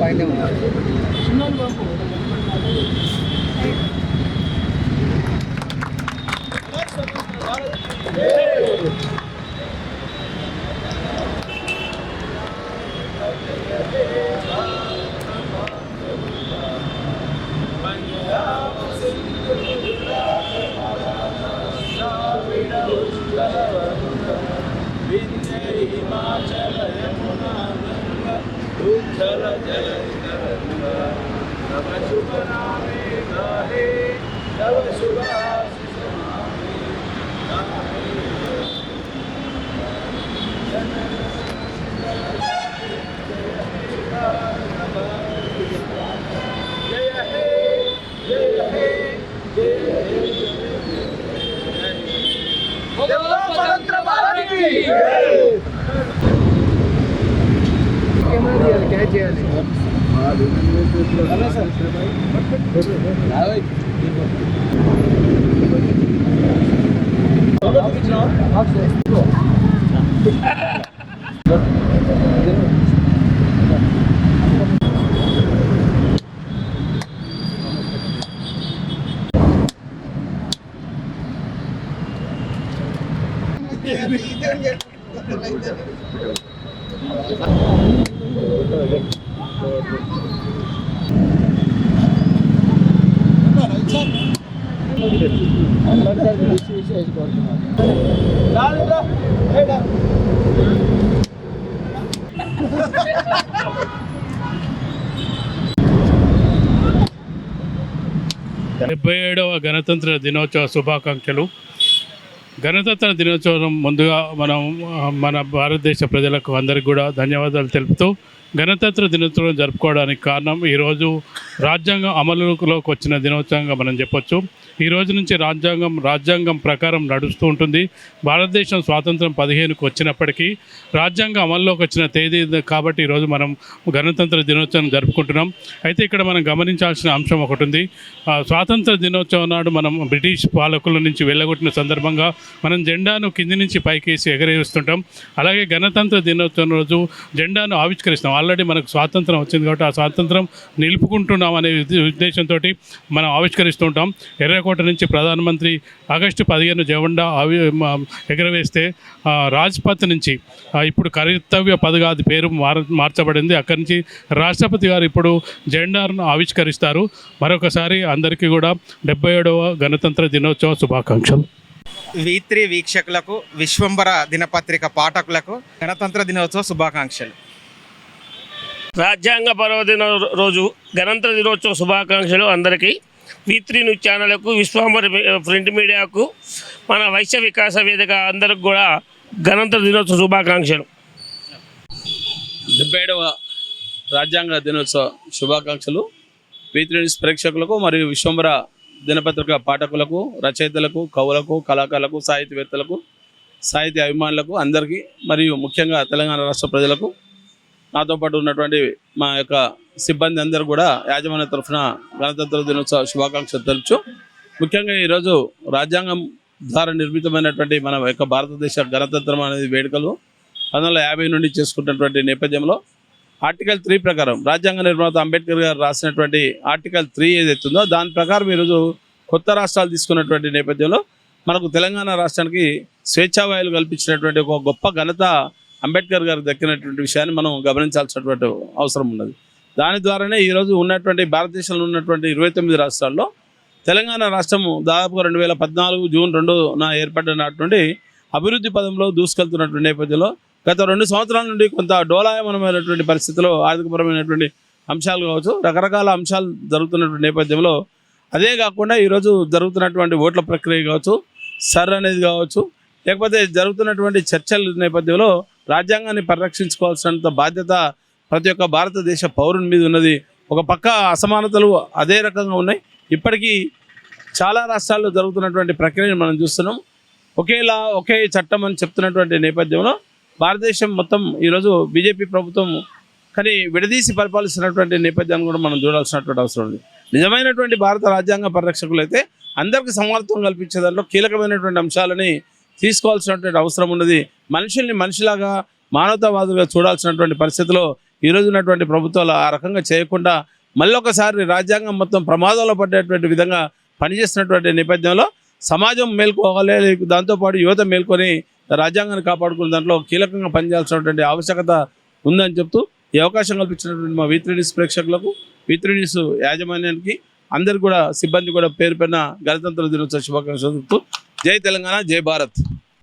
పైన ఉన్నారు क्या చేయాలి గణతంత్ర దినోత్సవ శుభాకాంక్షలు. గణతంత్ర దినోత్సవం ముందుగా మన భారతదేశ ప్రజలకు అందరికీ కూడా ధన్యవాదాలు తెలుపుతూ గణతంత్ర దినోత్సవం జరుపుకోవడానికి కారణం ఈరోజు రాజ్యాంగం అమలులోకి వచ్చిన దినోత్సవంగా మనం చెప్పొచ్చు. ఈ రోజు నుంచి రాజ్యాంగం ప్రకారం నడుస్తూ ఉంటుంది. భారతదేశం స్వాతంత్రం 15కు వచ్చినప్పటికీ రాజ్యాంగం అమల్లోకి వచ్చిన తేదీ కాబట్టి ఈరోజు మనం గణతంత్ర దినోత్సవం జరుపుకుంటున్నాం. అయితే ఇక్కడ మనం గమనించాల్సిన అంశం ఒకటి ఉంది. స్వాతంత్ర దినోత్సవం నాడు మనం బ్రిటిష్ పాలకుల నుంచి వెళ్ళగొట్టిన సందర్భంగా మనం జెండాను కింది నుంచి పైకేసి ఎగరేస్తుంటాం. అలాగే గణతంత్ర దినోత్సవం రోజు జెండాను ఆవిష్కరిస్తాం. ఆల్రెడీ మనకు స్వాతంత్రం వచ్చింది కాబట్టి ఆ స్వాతంత్రం నిలుపుకుంటున్నాం అనే ఉద్దేశంతో మనం ఆవిష్కరిస్తూ ఉంటాం. ఎర్రకోట నుంచి ప్రధానమంత్రి ఆగస్టు 15 జెండా ఎగరవేస్తే రాజ్పథ్ నుంచి ఇప్పుడు కర్తవ్య పథగా అది పేరు మార్చబడింది. అక్కడి నుంచి రాష్ట్రపతి గారు ఇప్పుడు జెండాను ఆవిష్కరిస్తారు. మరొకసారి అందరికీ కూడా 77వ గణతంత్ర దినోత్సవ శుభాకాంక్షలు. V3 వీక్షకులకు, విశ్వంబర దినపత్రిక పాఠకులకు గణతంత్ర దినోత్సవ శుభాకాంక్షలు. రాజ్యాంగ పర్వదిన రోజు గణతంత్ర దినోత్సవ శుభాకాంక్షలు అందరికీ. V3 న్యూస్ ఛానళ్లకు, విశ్వంబర ప్రింట్ మీడియాకు, మన వైశ్య వికాస వేదిక అందరికి కూడా గణతంత్ర దినోత్సవ శుభాకాంక్షలు. 77వ రాజ్యాంగ దినోత్సవ శుభాకాంక్షలు V3 న్యూస్ ప్రేక్షకులకు మరియు విశ్వంబర దినపత్రిక పాఠకులకు, రచయితలకు, కవులకు, కళాకారులకు, సాహితీవేత్తలకు, సాహిత్య అభిమానులకు అందరికీ మరియు ముఖ్యంగా తెలంగాణ రాష్ట్ర ప్రజలకు, నాతో పాటు ఉన్నటువంటి మా యొక్క సిబ్బంది అందరూ కూడా యాజమాన్య తరఫున గణతంత్ర దినోత్సవ శుభాకాంక్షలు తెలుపుచు, ముఖ్యంగా ఈరోజు రాజ్యాంగం ద్వారా నిర్మితమైనటువంటి మన యొక్క భారతదేశ గణతంత్రం అనేది వేడుకలు 1950 నుండి చేసుకుంటున్నటువంటి నేపథ్యంలో ఆర్టికల్ 3 ప్రకారం రాజ్యాంగ నిర్మాత అంబేద్కర్ గారు రాసినటువంటి ఆర్టికల్ 3 ఏదైతుందో దాని ప్రకారం ఈరోజు కొత్త రాష్ట్రాలు తీసుకున్నటువంటి నేపథ్యంలో మనకు తెలంగాణ రాష్ట్రానికి స్వేచ్ఛావాయులు కల్పించినటువంటి ఒక గొప్ప ఘనత అంబేద్కర్ గారికి దక్కినటువంటి విషయాన్ని మనం గమనించాల్సినటువంటి అవసరం ఉన్నది. దాని ద్వారానే ఈరోజు ఉన్నటువంటి భారతదేశంలో ఉన్నటువంటి 29 రాష్ట్రాల్లో తెలంగాణ రాష్ట్రము దాదాపుగా 2014 జూన్ 2న ఏర్పడిన నాటి నుండి అభివృద్ధి పదంలో దూసుకెళ్తున్నటువంటి నేపథ్యంలో గత 2 సంవత్సరాల నుండి కొంత డోలాయమానమైనటువంటి పరిస్థితిలో ఆర్థికపరమైనటువంటి అంశాలు కావచ్చు, రకరకాల అంశాలు జరుగుతున్నటువంటి నేపథ్యంలో, అదే కాకుండా ఈరోజు జరుగుతున్నటువంటి ఓట్ల ప్రక్రియ కావచ్చు, సర్ అనేది కావచ్చు, లేకపోతే జరుగుతున్నటువంటి చర్చల నేపథ్యంలో రాజ్యాంగాన్ని పరిరక్షించుకోవాల్సినంత బాధ్యత ప్రతి ఒక్క భారతదేశ పౌరుని మీద ఉన్నది. ఒక పక్క అసమానతలు అదే రకంగా ఉన్నాయి. ఇప్పటికీ చాలా రాష్ట్రాల్లో జరుగుతున్నటువంటి ప్రక్రియను మనం చూస్తున్నాం. ఒకే చట్టం అని చెప్తున్నటువంటి నేపథ్యంలో భారతదేశం మొత్తం ఈరోజు బీజేపీ ప్రభుత్వం కానీ విడదీసి పరిపాలిస్తున్నటువంటి నేపథ్యాన్ని కూడా మనం చూడాల్సినటువంటి అవసరం ఉంది. నిజమైనటువంటి భారత రాజ్యాంగ పరిరక్షకులు అయితే అందరికీ సమానత్వం కల్పించే దాంట్లో కీలకమైనటువంటి అంశాలని తీసుకోవాల్సినటువంటి అవసరం ఉన్నది. మనుషుల్ని మనిషిలాగా మానవతావాదులుగా చూడాల్సినటువంటి పరిస్థితిలో ఈరోజు ఉన్నటువంటి ప్రభుత్వాలు ఆ రకంగా చేయకుండా మళ్ళొకసారి రాజ్యాంగం మొత్తం ప్రమాదంలో పడేటువంటి విధంగా పనిచేస్తున్నటువంటి నేపథ్యంలో సమాజం మేల్కోవాలి, దాంతోపాటు యువత మేల్కొని రాజ్యాంగాన్ని కాపాడుకునే దాంట్లో కీలకంగా పనిచేయాల్సినటువంటి ఆవశ్యకత ఉందని చెప్తూ ఈ అవకాశం కల్పించినటువంటి మా V3 న్యూస్ ప్రేక్షకులకు, V3 న్యూస్ యాజమాన్యానికి అందరికీ కూడా సిబ్బంది కూడా పేరు పైన గణతంత్ర దినోత్సవ శుభాకాంక్షలు చెప్తూ జై తెలంగాణ, జై భారత్.